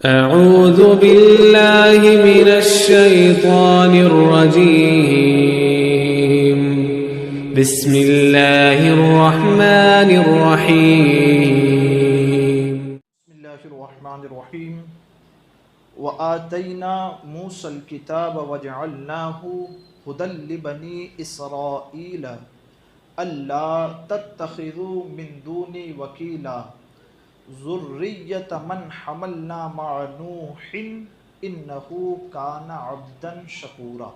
أعوذ بالله من الشيطان الرجيم بسم الله الرحمن الرحيم بسم الله الرحمن الرحيم وآتينا موسى الكتاب وجعلناه هدى لبني إسرائيل ألا تتخذوا من دوني وكيلا ذرية من حملنا مع نوح إنه كان عبدا شكورا۔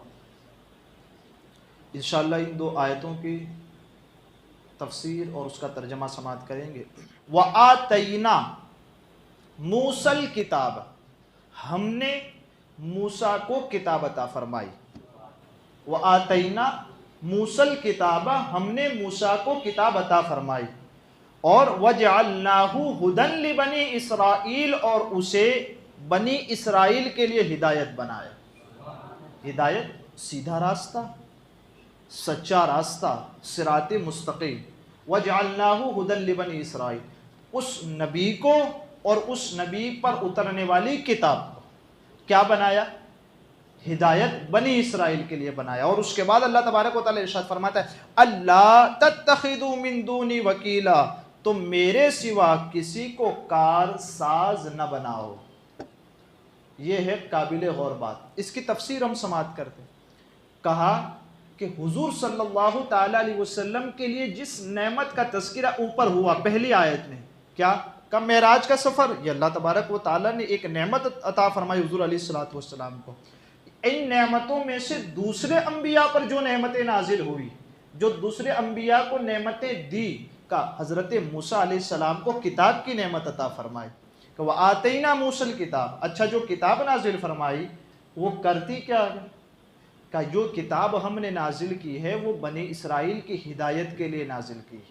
انشاءاللہ ان دو آیتوں کی تفسیر اور اس کا ترجمہ سماعت کریں گے۔ وَآتَيْنَا مُوسَى الْكِتَابَ، ہم نے موسیٰ کو کتاب عطا فرمائی۔ وَآتَيْنَا مُوسَى الْكِتَابَ، ہم نے موسیٰ کو کتاب عطا فرمائی، اور وَجَعَلْنَاهُ هُدًى لِبَنِي اسرائیل، اور اسے بنی اسرائیل کے لیے ہدایت بنایا۔ ہدایت سیدھا راستہ، سچا راستہ، صراط مستقیم۔ وَجَعَلْنَاهُ هُدًى لِبَنِي اسرائیل، اس نبی کو اور اس نبی پر اترنے والی کتاب کو کیا بنایا؟ ہدایت بنی اسرائیل کے لیے بنایا۔ اور اس کے بعد اللہ تبارک و تعالی ارشاد فرماتا ہے اللہ تتخذوا من دونی وکیلا، تم میرے سوا کسی کو کار ساز نہ بناؤ۔ یہ ہے قابل غور بات، اس کی تفسیر ہم سماعت کرتے ہیں۔ کہا کہ حضور صلی اللہ تعالی علیہ وسلم کے لیے جس نعمت کا تذکرہ اوپر ہوا پہلی آیت میں، کیا کہ معراج کا سفر، یہ اللہ تبارک و تعالی نے ایک نعمت عطا فرمائی حضور علیہ السلام کو۔ ان نعمتوں میں سے دوسرے انبیاء پر جو نعمتیں نازل ہوئی، جو دوسرے انبیاء کو نعمتیں دی، کا حضرت موسیٰ علیہ السلام کو کتاب کی نعمت عطا فرمائی کہ وَآتَيْنَا مُوسَى الْكِتَابَ۔ اچھا، جو کتاب نازل فرمائی وہ کرتی کیا ہے؟ کہ جو کتاب ہم نے نازل کی ہے وہ بنی اسرائیل کی ہدایت کے لیے نازل کی ہے،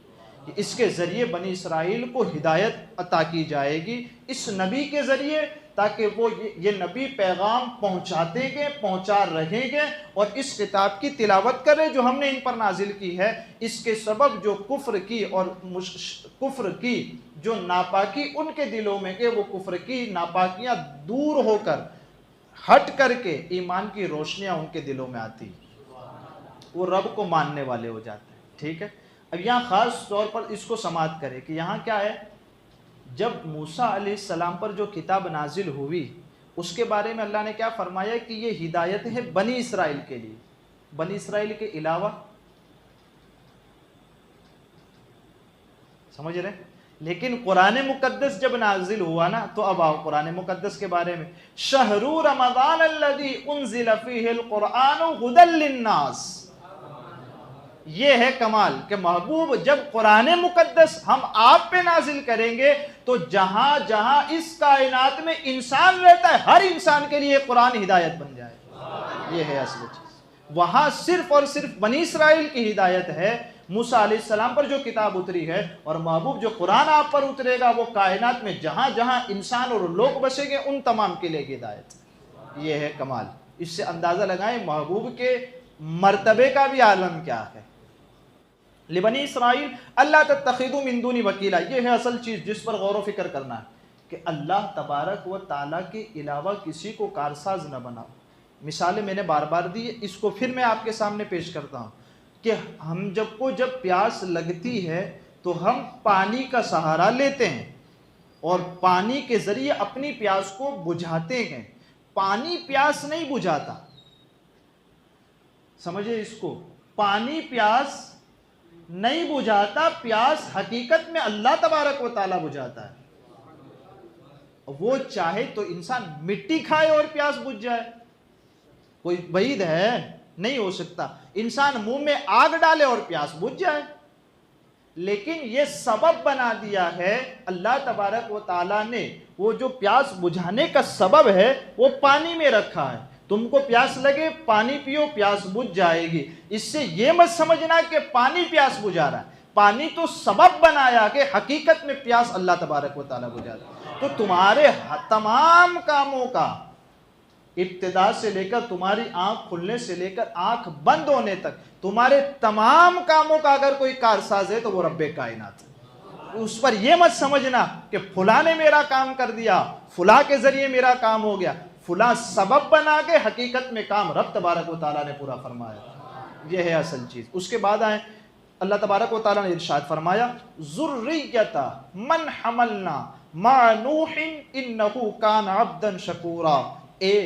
کہ اس کے ذریعے بنی اسرائیل کو ہدایت عطا کی جائے گی اس نبی کے ذریعے، تاکہ وہ یہ نبی پیغام پہنچاتے گے، پہنچا رہیں گے، اور اس کتاب کی تلاوت کرے جو ہم نے ان پر نازل کی ہے۔ اس کے سبب جو کفر کی اور کفر کی جو ناپاکی ان کے دلوں میں کہ وہ کفر کی ناپاکیاں دور ہو کر ہٹ کر کے ایمان کی روشنیاں ان کے دلوں میں آتی، وہ رب کو ماننے والے ہو جاتے ہیں۔ ٹھیک ہے، اب یہاں خاص طور پر اس کو سماعت کرے کہ یہاں کیا ہے، جب موسیٰ علیہ السلام پر جو کتاب نازل ہوئی اس کے بارے میں اللہ نے کیا فرمایا کہ یہ ہدایت ہے بنی اسرائیل کے لیے، بنی اسرائیل کے علاوہ، سمجھ رہے ہیں؟ لیکن قرآن مقدس جب نازل ہوا نا تو اب آؤ قرآن مقدس کے بارے میں۔ شہر رمضان الذی انزل فیہ القرآن ھدی للناس، یہ ہے کمال کہ محبوب جب قرآن مقدس ہم آپ پہ نازل کریں گے تو جہاں جہاں اس کائنات میں انسان رہتا ہے ہر انسان کے لیے قرآن ہدایت بن جائے۔ یہ ہے اصل چیز، وہاں صرف اور صرف بنی اسرائیل کی ہدایت ہے، موسیٰ علیہ السلام پر جو کتاب اتری ہے، اور محبوب جو قرآن آپ پر اترے گا وہ کائنات میں جہاں جہاں انسان اور لوگ بسیں گے ان تمام کے لیے ہدایت۔ یہ ہے کمال، اس سے اندازہ لگائیں محبوب کے مرتبے کا بھی عالم کیا ہے۔ لبنی اسرائیل اللہ تتخذوا من دونی وکیلا، یہ ہے اصل چیز جس پر غور و فکر کرنا ہے کہ اللہ تبارک و تعالیٰ کے علاوہ کسی کو کارساز نہ بناؤ۔ مثالیں میں نے بار بار دی، اس کو پھر میں آپ کے سامنے پیش کرتا ہوں کہ ہم جب پیاس لگتی ہے تو ہم پانی کا سہارا لیتے ہیں اور پانی کے ذریعے اپنی پیاس کو بجھاتے ہیں۔ پانی پیاس نہیں بجھاتا، سمجھے اس کو، پانی پیاس نہیں بجھاتا، پیاس حقیقت میں اللہ تبارک و تعالیٰ بجھاتا ہے۔ وہ چاہے تو انسان مٹی کھائے اور پیاس بجھ جائے، کوئی بعید ہے؟ نہیں ہو سکتا۔ انسان منہ میں آگ ڈالے اور پیاس بجھ جائے، لیکن یہ سبب بنا دیا ہے اللہ تبارک و تعالیٰ نے، وہ جو پیاس بجھانے کا سبب ہے وہ پانی میں رکھا ہے۔ تم کو پیاس لگے پانی پیو، پیاس بجھ جائے گی۔ اس سے یہ مت سمجھنا کہ پانی پیاس بجھا رہا ہے، پانی تو سبب بنایا کہ حقیقت میں پیاس اللہ تبارک و تعالیٰ بجھاتا ہے۔ تو تمہارے تمام کاموں کا ابتدا سے لے کر تمہاری آنکھ کھلنے سے لے کر آنکھ بند ہونے تک تمہارے تمام کاموں کا اگر کوئی کارساز ہے تو وہ رب کائنات ہے۔ اس پر یہ مت سمجھنا کہ فلاں نے میرا کام کر دیا، فلاں کے ذریعے میرا کام ہو گیا، فلاں سبب بنا کے حقیقت میں کام رب تبارک و تعالیٰ نے پورا فرمایا. یہ ہے اصل چیز. اس کے بعد آئے اللہ تبارک و تعالیٰ نے ارشاد فرمایا ذریۃ من حملنا مع نوح انہ کان عبدا شکورا. اے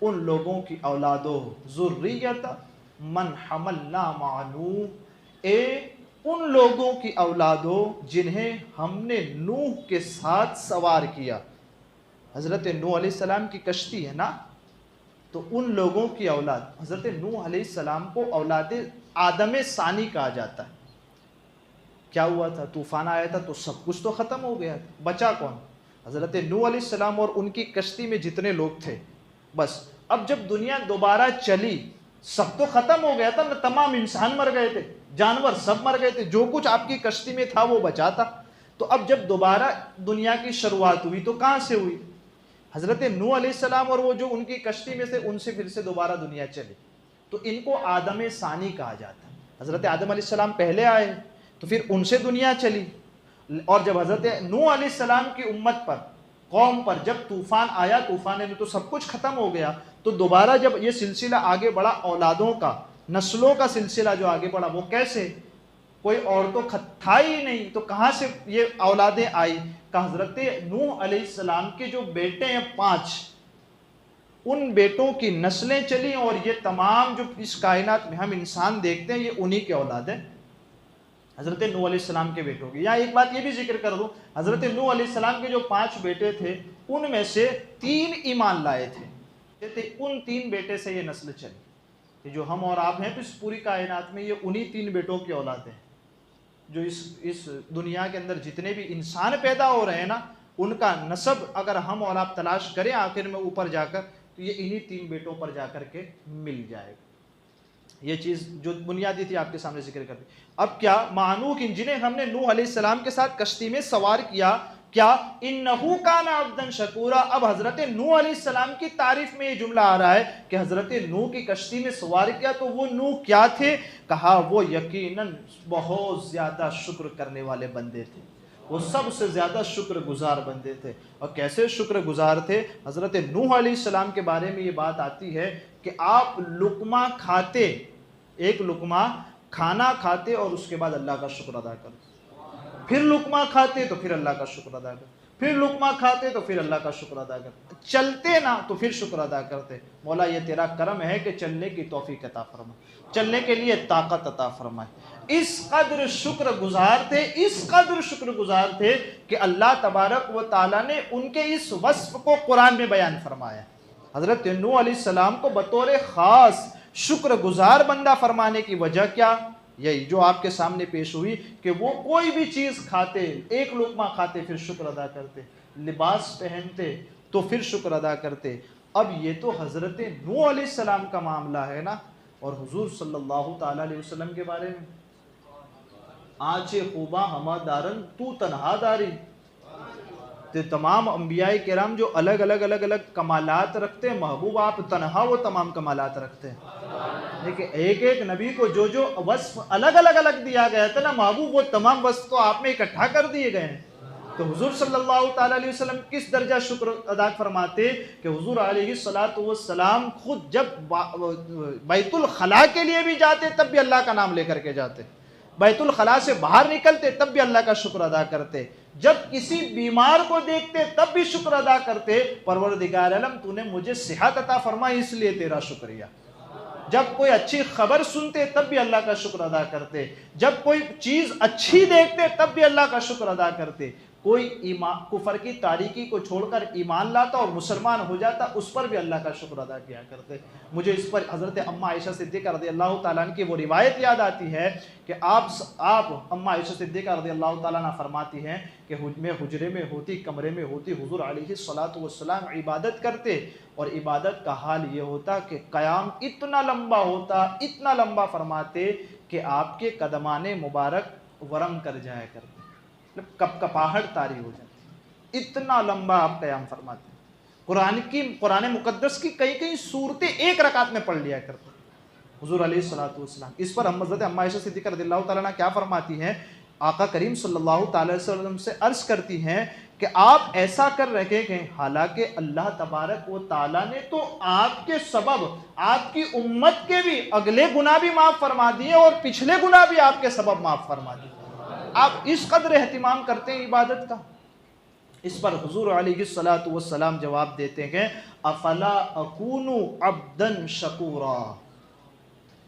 ان لوگوں کی اولادوں، ذریۃ من حملنا مع نوح، اے ان لوگوں کی اولادوں جنہیں ہم نے نوح کے ساتھ سوار کیا. حضرت نوح علیہ السلام کی کشتی ہے نا، تو ان لوگوں کی اولاد، حضرت نوح علیہ السلام کو اولاد آدم ثانی کہا جاتا ہے. کیا ہوا تھا؟ طوفان آیا تھا تو سب کچھ تو ختم ہو گیا، بچا کون؟ حضرت نوح علیہ السلام اور ان کی کشتی میں جتنے لوگ تھے. بس اب جب دنیا دوبارہ چلی، سب تو ختم ہو گیا تھا نا، تمام انسان مر گئے تھے، جانور سب مر گئے تھے، جو کچھ آپ کی کشتی میں تھا وہ بچا تھا. تو اب جب دوبارہ دنیا کی شروعات ہوئی تو کہاں سے ہوئی؟ حضرت نوح علیہ السلام اور وہ جو ان کی کشتی میں سے، ان سے پھر سے دوبارہ دنیا چلی. تو ان کو آدم ثانی کہا جاتا ہے. حضرت آدم علیہ السلام پہلے آئے تو پھر ان سے دنیا چلی، اور جب حضرت نوح علیہ السلام کی امت پر، قوم پر جب طوفان آیا، طوفان میں تو سب کچھ ختم ہو گیا. تو دوبارہ جب یہ سلسلہ آگے بڑھا، اولادوں کا، نسلوں کا سلسلہ جو آگے بڑھا، وہ کیسے؟ کوئی اور تو تھا ہی نہیں، تو کہاں سے یہ اولادیں آئی؟ کہ حضرت نوح علیہ السلام کے جو بیٹے ہیں 5، ان بیٹوں کی نسلیں چلی، اور یہ تمام جو اس کائنات میں ہم انسان دیکھتے ہیں، یہ انہی کے اولاد ہیں، حضرت نوح علیہ السلام کے بیٹوں کی. یہاں ایک بات یہ بھی ذکر کر دوں، حضرت نوح علیہ السلام کے جو 5 بیٹے تھے، ان میں سے 3 ایمان لائے تھے. ان 3 بیٹے سے یہ نسل چلی. کہ جو ہم اور آپ ہیں تو اس پوری کائنات میں یہ انہی 3 بیٹوں کی اولاد ہیں. جو اس دنیا کے اندر جتنے بھی انسان پیدا ہو رہے ہیں نا، ان کا نسب اگر ہم اور آپ تلاش کریں آخر میں اوپر جا کر، تو یہ انہی 3 بیٹوں پر جا کر کے مل جائے گا. یہ چیز جو بنیادی تھی آپ کے سامنے ذکر کر دی. اب کیا معنوق جنہیں ہم نے نوح علیہ السلام کے ساتھ کشتی میں سوار کیا، کیا انہو کان عبدا شکورا. اب حضرت نوح علیہ السلام کی تعریف میں یہ جملہ آ رہا ہے کہ حضرت نوح کی کشتی میں سوار کیا، تو وہ نوح کیا تھے؟ کہا وہ یقیناً بہت زیادہ شکر کرنے والے بندے تھے، وہ سب سے زیادہ شکر گزار بندے تھے. اور کیسے شکر گزار تھے؟ حضرت نوح علیہ السلام کے بارے میں یہ بات آتی ہے کہ آپ لقمہ کھاتے، ایک لقمہ کھانا کھاتے اور اس کے بعد اللہ کا شکر ادا کرتے، پھر لقمہ کھاتے تو پھر اللہ کا شکر ادا کرتے، پھر لقمہ کھاتے تو پھر اللہ کا شکر ادا کرتے، چلتے نا تو پھر شکر ادا کرتے. مولا یہ تیرا کرم ہے کہ چلنے کی توفیق عطا فرما، چلنے کے لیے طاقت عطا فرمائے. اس قدر شکر گزار تھے، اس قدر شکر گزار تھے کہ اللہ تبارک و تعالیٰ نے ان کے اس وصف کو قرآن میں بیان فرمایا. حضرت نوح علیہ السلام کو بطور خاص شکر گزار بندہ فرمانے کی وجہ کیا؟ یہی جو آپ کے سامنے پیش ہوئی کہ وہ کوئی بھی چیز کھاتے، ایک لقمہ کھاتے پھر شکر ادا کرتے، لباس پہنتے تو پھر شکر ادا کرتے. اب یہ تو حضرت نوح علیہ السلام کا معاملہ ہے نا، اور حضور صلی اللہ تعالیٰ علیہ وسلم کے بارے میں آنچے خوباں ہما دارن تو تنہا داری. تو تمام انبیاء کرام جو الگ الگ کمالات رکھتے ہیں، محبوب آپ تنہا وہ تمام کمالات رکھتے ہیں. لیکن ایک ایک نبی کو جو وصف الگ الگ دیا گیا تھا نا محبوب، وہ تمام وصف تو آپ میں اکٹھا کر دیے گئے ہیں. تو حضور صلی اللہ تعالیٰ علیہ وسلم کس درجہ شکر ادا فرماتے کہ حضور علیہ السلام خود جب بیت الخلاء کے لیے بھی جاتے تب بھی اللہ کا نام لے کر کے جاتے، بیت الخلاء سے باہر نکلتے تب بھی اللہ کا شکر ادا کرتے، جب کسی بیمار کو دیکھتے تب بھی شکر ادا کرتے، پروردگار عالم تو نے مجھے صحت عطا فرمائی اس لیے تیرا شکریہ. جب کوئی اچھی خبر سنتے تب بھی اللہ کا شکر ادا کرتے، جب کوئی چیز اچھی دیکھتے تب بھی اللہ کا شکر ادا کرتے. کوئی کفر کی تاریکی کو چھوڑ کر ایمان لاتا اور مسلمان ہو جاتا، اس پر بھی اللہ کا شکر ادا کیا کرتے. مجھے اس پر حضرت اماں عائشہ صدیقہ رضی اللہ تعالیٰ عنہ کی وہ روایت یاد آتی ہے کہ آپ اماں عائشہ صدیقہ رضی اللہ تعالیٰ عنہ فرماتی ہیں کہ میں حجرے میں ہوتی، کمرے میں ہوتی، حضور علیہ السلام عبادت کرتے، اور عبادت کا حال یہ ہوتا کہ قیام اتنا لمبا ہوتا، اتنا لمبا فرماتے کہ آپ کے قدمان مبارک ورم کر جایا کرتے، کپ کپاہٹ طاری ہو جاتی، اتنا لمبا آپ قیام فرماتے. قرآن مقدس کی کئی صورتیں ایک رکعت میں پڑھ لیا کرتے حضور علیہ السلام. اس پر حضرت اماں عائشہ صدیقہ رضی اللہ تعالیٰ عنہ کیا فرماتی ہیں آقا کریم صلی اللہ تعالی وسلم سے عرض کرتی ہیں کہ آپ ایسا کر رہے ہیں، حالانکہ اللہ تبارک و تعالیٰ نے تو آپ کے سبب آپ کی امت کے بھی اگلے گناہ بھی معاف فرما دیے اور پچھلے گناہ بھی آپ کے سبب معاف فرما دیے۔ آپ اس قدر اہتمام کرتے ہیں عبادت کا۔ اس پر حضور علیہ الصلوۃ والسلام جواب دیتے ہیں، افلا اکون عبدا شکورا،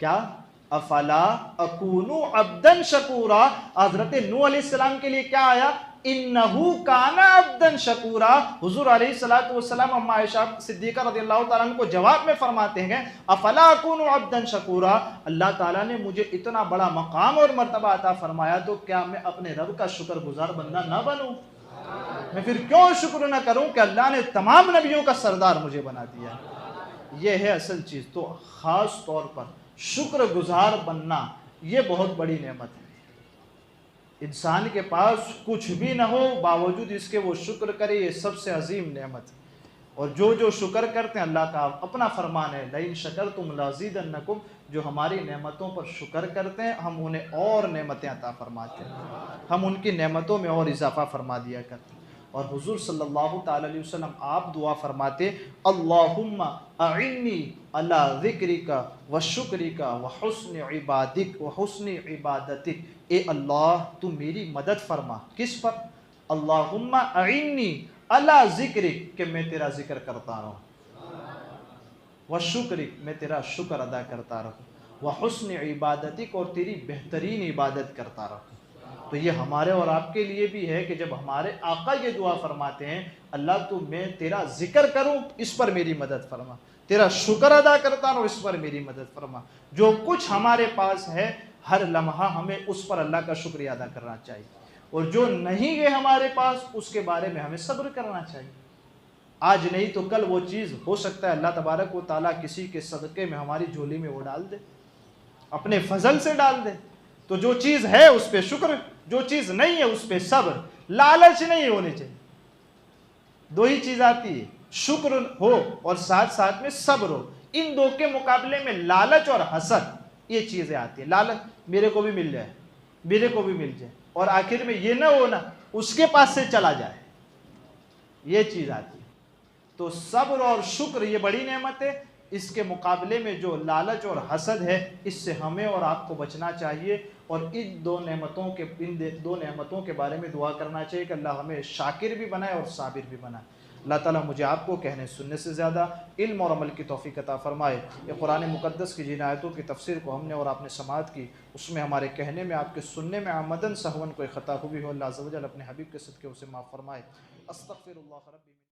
کیا افلا اکون عبدا شکورا؟ حضرت نوح علیہ السلام کے لیے کیا آیا؟ انہو کان عبدا شکورا۔ حضور علیہ الصلوۃ والسلام اما عائشہ صدیقہ رضی اللہ تعالیٰ عنہ کو جواب میں فرماتے ہیں، افلا اکون عبدا شکورا، اللہ تعالیٰ نے مجھے اتنا بڑا مقام اور مرتبہ عطا فرمایا تو کیا میں اپنے رب کا شکر گزار بندہ نہ بنوں؟ میں پھر کیوں شکر نہ کروں کہ اللہ نے تمام نبیوں کا سردار مجھے بنا دیا۔ یہ ہے اصل چیز۔ تو خاص طور پر شکر گزار بننا یہ بہت بڑی نعمت ہے۔ انسان کے پاس کچھ بھی نہ ہو باوجود اس کے وہ شکر کرے، یہ سب سے عظیم نعمت ہے۔ اور جو شکر کرتے ہیں، اللہ کا اپنا فرمان ہے، لئن شکرتم لازیدنکم، جو ہماری نعمتوں پر شکر کرتے ہیں ہم انہیں اور نعمتیں عطا فرماتے ہیں، ہم ان کی نعمتوں میں اور اضافہ فرما دیا کرتے ہیں۔ اور حضور صلی اللہ تعالی علیہ وسلم آپ دعا فرماتے، اللہم اعنی علی ذکرک و شکرک و حسن عبادتک، اے اللہ تو میری مدد فرما، کس پر؟ اللہم اعنی علی ذکرک، کہ میں تیرا ذکر کرتا رہوں، و شکرک، میں تیرا شکر ادا کرتا رہوں، و حسن عبادتک، اور تیری بہترین عبادت کرتا رہوں۔ تو یہ ہمارے اور آپ کے لیے بھی ہے کہ جب ہمارے آقا یہ دعا فرماتے ہیں، اللہ تو میں تیرا ذکر کروں اس پر میری مدد فرما، تیرا شکر ادا کرتا رہوں اس پر میری مدد فرما۔ جو کچھ ہمارے پاس ہے ہر لمحہ ہمیں اس پر اللہ کا شکریہ ادا کرنا چاہیے، اور جو نہیں ہے ہمارے پاس اس کے بارے میں ہمیں صبر کرنا چاہیے۔ آج نہیں تو کل وہ چیز ہو سکتا ہے اللہ تبارک و تعالیٰ کسی کے صدقے میں ہماری جھولی میں وہ ڈال دے، اپنے فضل سے ڈال دے۔ تو جو چیز ہے اس پہ شکر، جو چیز نہیں ہے اس پہ صبر، لالچ نہیں ہونی چاہیے۔ دو ہی چیز آتی ہے، شکر ہو اور ساتھ ساتھ میں صبر ہو۔ ان دو کے مقابلے میں لالچ اور حسد یہ چیزیں آتی ہیں۔ لالچ میرے کو بھی مل جائے، میرے کو بھی مل جائے، اور آخر میں یہ نہ ہونا اس کے پاس سے چلا جائے، یہ چیز آتی ہے۔ تو صبر اور شکر یہ بڑی نعمت ہے، اس کے مقابلے میں جو لالچ اور حسد ہے اس سے ہمیں اور آپ کو بچنا چاہیے، اور ان دو نعمتوں کے بارے میں دعا کرنا چاہیے کہ اللہ ہمیں شاکر بھی بنائے اور صابر بھی بنائے۔ اللہ تعالیٰ مجھے آپ کو کہنے سننے سے زیادہ علم اور عمل کی توفیق عطا فرمائے۔ یہ قرآن مقدس کی جن آیتوں کی تفسیر کو ہم نے اور آپ نے سماعت کی، اس میں ہمارے کہنے میں آپ کے سننے میں عمدن سہون کوئی خطا ہوئی ہو، اللہ عز و جل اپنے حبیب کے صدقے اسے معاف فرمائے۔ استغفر اللہ ربی